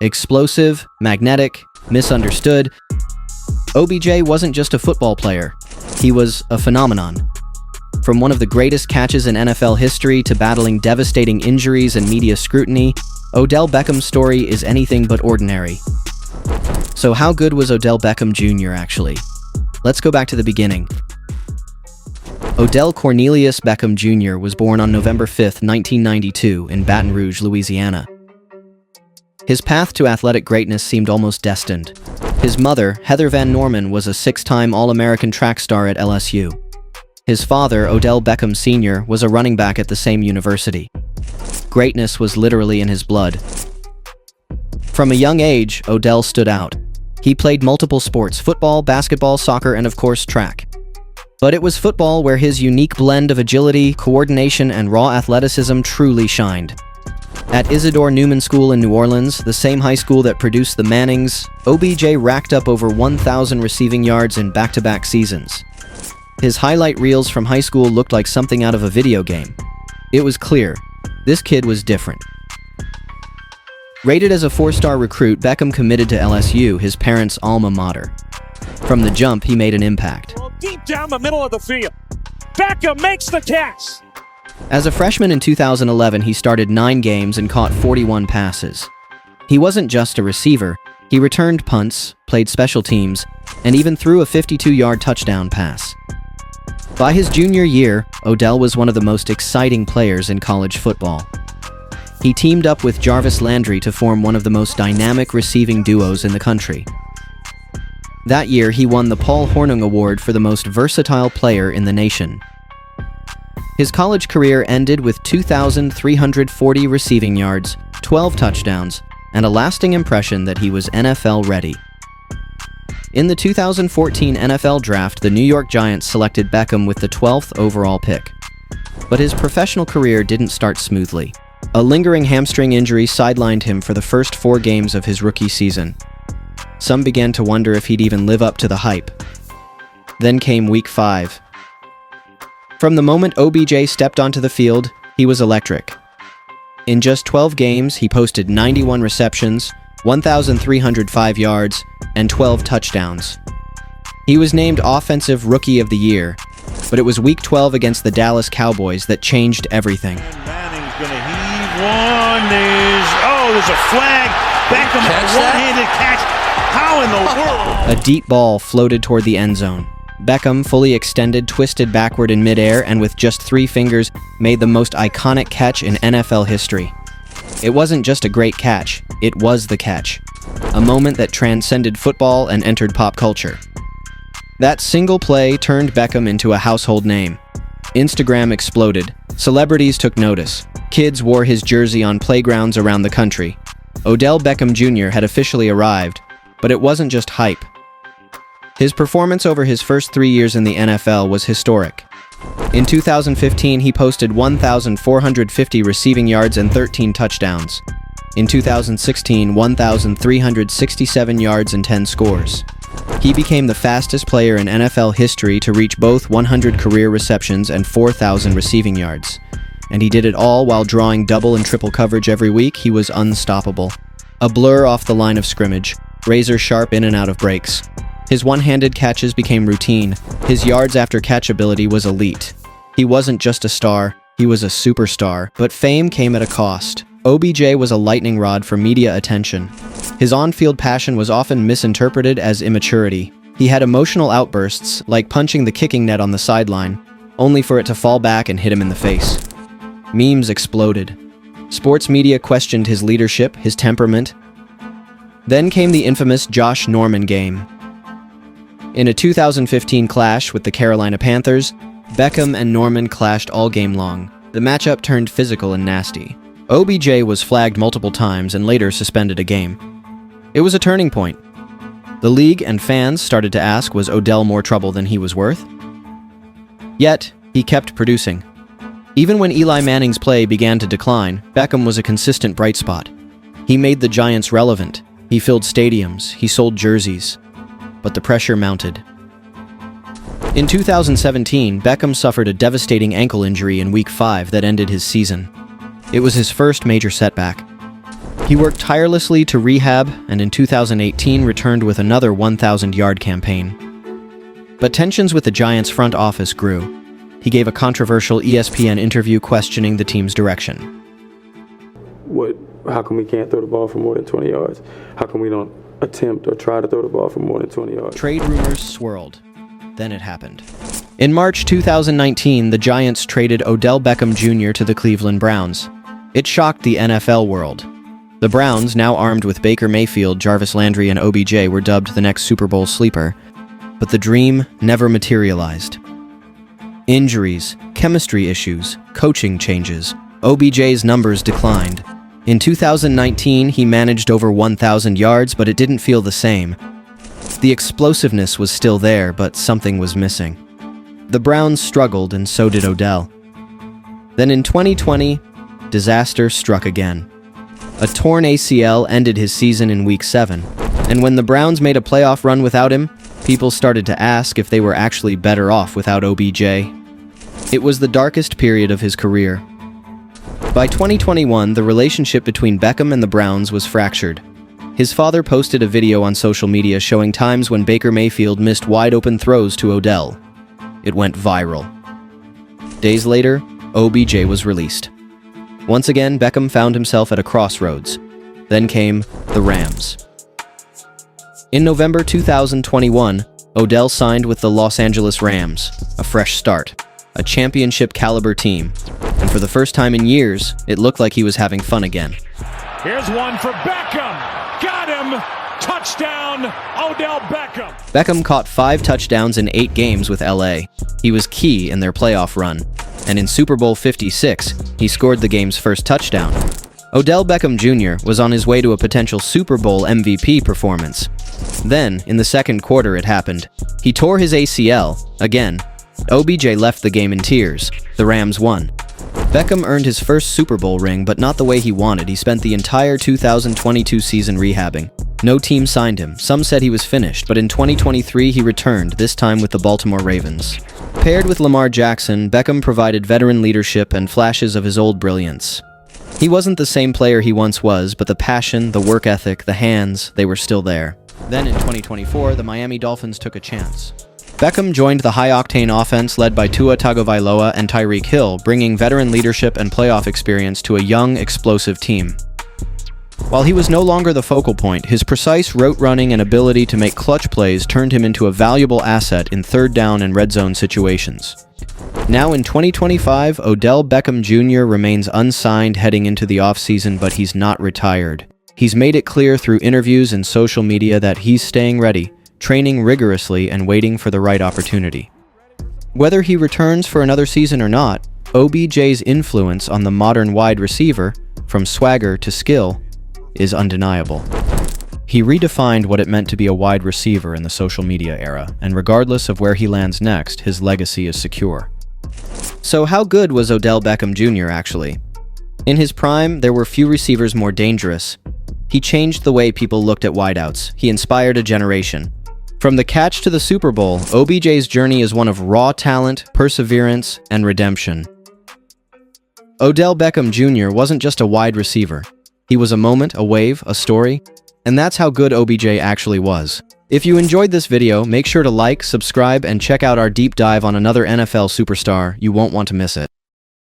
Explosive, magnetic, misunderstood, OBJ wasn't just a football player. He was a phenomenon. From one of the greatest catches in NFL history to battling devastating injuries and media scrutiny, Odell Beckham's story is anything but ordinary. So how good was Odell Beckham Jr. actually? Let's go back to the beginning. Odell Cornelius Beckham Jr. was born on November 5, 1992, in Baton Rouge, Louisiana. His path to athletic greatness seemed almost destined. His mother, Heather Van Norman, was a six-time All-American track star at LSU. His father, Odell Beckham Sr., was a running back at the same university. Greatness was literally in his blood. From a young age, Odell stood out. He played multiple sports: football, basketball, soccer, and of course, track. But it was football where his unique blend of agility, coordination, and raw athleticism truly shined. At Isidore Newman School in New Orleans, the same high school that produced the Mannings, OBJ racked up over 1,000 receiving yards in back-to-back seasons. His highlight reels from high school looked like something out of a video game. It was clear, this kid was different. Rated as a 4-star recruit, Beckham committed to LSU, his parents' alma mater. From the jump, he made an impact. Deep down the middle of the field, Beckham makes the catch. As a freshman in 2011, he started 9 games and caught 41 passes. He wasn't just a receiver, he returned punts, played special teams, and even threw a 52-yard touchdown pass. By his junior year, Odell was one of the most exciting players in college football. He teamed up with Jarvis Landry to form one of the most dynamic receiving duos in the country. That year, he won the Paul Hornung Award for the most versatile player in the nation. His college career ended with 2,340 receiving yards, 12 touchdowns, and a lasting impression that he was NFL ready. In the 2014 NFL Draft, the New York Giants selected Beckham with the 12th overall pick. But his professional career didn't start smoothly. A lingering hamstring injury sidelined him for the first 4 games of his rookie season. Some began to wonder if he'd even live up to the hype. Then came Week 5. From the moment OBJ stepped onto the field, he was electric. In just 12 games, he posted 91 receptions, 1,305 yards, and 12 touchdowns. He was named Offensive Rookie of the Year, but it was Week 12 against the Dallas Cowboys that changed everything. Manning's going to heave one. There's a flag. Beckham, a one-handed catch. How in the world? A deep ball floated toward the end zone. Beckham, fully extended, twisted backward in midair, and with just 3 fingers, made the most iconic catch in NFL history. It wasn't just a great catch, it was the catch. A moment that transcended football and entered pop culture. That single play turned Beckham into a household name. Instagram exploded. Celebrities took notice. Kids wore his jersey on playgrounds around the country. Odell Beckham Jr. had officially arrived, but it wasn't just hype. His performance over his first 3 years in the NFL was historic. In 2015, he posted 1,450 receiving yards and 13 touchdowns. In 2016, 1,367 yards and 10 scores. He became the fastest player in NFL history to reach both 100 career receptions and 4,000 receiving yards. And he did it all while drawing double and triple coverage every week. He was unstoppable. A blur off the line of scrimmage, razor sharp in and out of breaks. His one-handed catches became routine. His yards after catch ability was elite. He wasn't just a star, he was a superstar. But fame came at a cost. OBJ was a lightning rod for media attention. His on-field passion was often misinterpreted as immaturity. He had emotional outbursts, like punching the kicking net on the sideline, only for it to fall back and hit him in the face. Memes exploded. Sports media questioned his leadership, his temperament. Then came the infamous Josh Norman game. In a 2015 clash with the Carolina Panthers, Beckham and Norman clashed all game long. The matchup turned physical and nasty. OBJ was flagged multiple times and later suspended a game. It was a turning point. The league and fans started to ask, was Odell more trouble than he was worth? Yet, he kept producing. Even when Eli Manning's play began to decline, Beckham was a consistent bright spot. He made the Giants relevant. He filled stadiums. He sold jerseys. But the pressure mounted. In 2017, Beckham suffered a devastating ankle injury in Week 5 that ended his season. It was his first major setback. He worked tirelessly to rehab and in 2018 returned with another 1,000-yard campaign. But tensions with the Giants' front office grew. He gave a controversial ESPN interview questioning the team's direction. How come we can't throw the ball for more than 20 yards? How come we don't attempt or try to throw the ball for more than 20 yards? Trade rumors swirled. Then it happened. In March 2019, the Giants traded Odell Beckham Jr. to the Cleveland Browns. It shocked the NFL world. The Browns, now armed with Baker Mayfield, Jarvis Landry, and OBJ, were dubbed the next Super Bowl sleeper. But the dream never materialized. Injuries, chemistry issues, coaching changes. OBJ's numbers declined. In 2019, he managed over 1,000 yards, but it didn't feel the same. The explosiveness was still there, but something was missing. The Browns struggled, and so did Odell. Then in 2020, disaster struck again. A torn ACL ended his season in Week 7, and when the Browns made a playoff run without him, people started to ask if they were actually better off without OBJ. It was the darkest period of his career. By 2021, the relationship between Beckham and the Browns was fractured. His father posted a video on social media showing times when Baker Mayfield missed wide-open throws to Odell. It went viral. Days later, OBJ was released. Once again, Beckham found himself at a crossroads. Then came the Rams. In November 2021, Odell signed with the Los Angeles Rams, a fresh start, a championship-caliber team, and for the first time in years, it looked like he was having fun again. Here's one for Beckham. Got him. Touchdown, Odell Beckham. Beckham caught 5 touchdowns in 8 games with LA. He was key in their playoff run, and in Super Bowl 56, he scored the game's first touchdown. Odell Beckham Jr. was on his way to a potential Super Bowl MVP performance. Then, in the second quarter, it happened. He tore his ACL, again. OBJ left the game in tears. The Rams won. Beckham earned his first Super Bowl ring, but not the way he wanted. He spent the entire 2022 season rehabbing. No team signed him. Some said he was finished, but in 2023 he returned, this time with the Baltimore Ravens. Paired with Lamar Jackson, Beckham provided veteran leadership and flashes of his old brilliance. He wasn't the same player he once was, but the passion, the work ethic, the hands, they were still there. Then in 2024, the Miami Dolphins took a chance. Beckham joined the high-octane offense led by Tua Tagovailoa and Tyreek Hill, bringing veteran leadership and playoff experience to a young, explosive team. While he was no longer the focal point, his precise route running and ability to make clutch plays turned him into a valuable asset in third down and red zone situations. Now in 2025, Odell Beckham Jr. remains unsigned heading into the offseason, but he's not retired. He's made it clear through interviews and social media that he's staying ready, training rigorously, and waiting for the right opportunity. Whether he returns for another season or not, OBJ's influence on the modern wide receiver, from swagger to skill, is undeniable. He redefined what it meant to be a wide receiver in the social media era, and regardless of where he lands next, his legacy is secure. So how good was Odell Beckham Jr. actually? In his prime, there were few receivers more dangerous. He changed the way people looked at wideouts. He inspired a generation. From the catch to the Super Bowl, OBJ's journey is one of raw talent, perseverance, and redemption. Odell Beckham Jr. wasn't just a wide receiver. He was a moment, a wave, a story, and that's how good OBJ actually was. If you enjoyed this video, make sure to like, subscribe, and check out our deep dive on another NFL superstar. You won't want to miss it.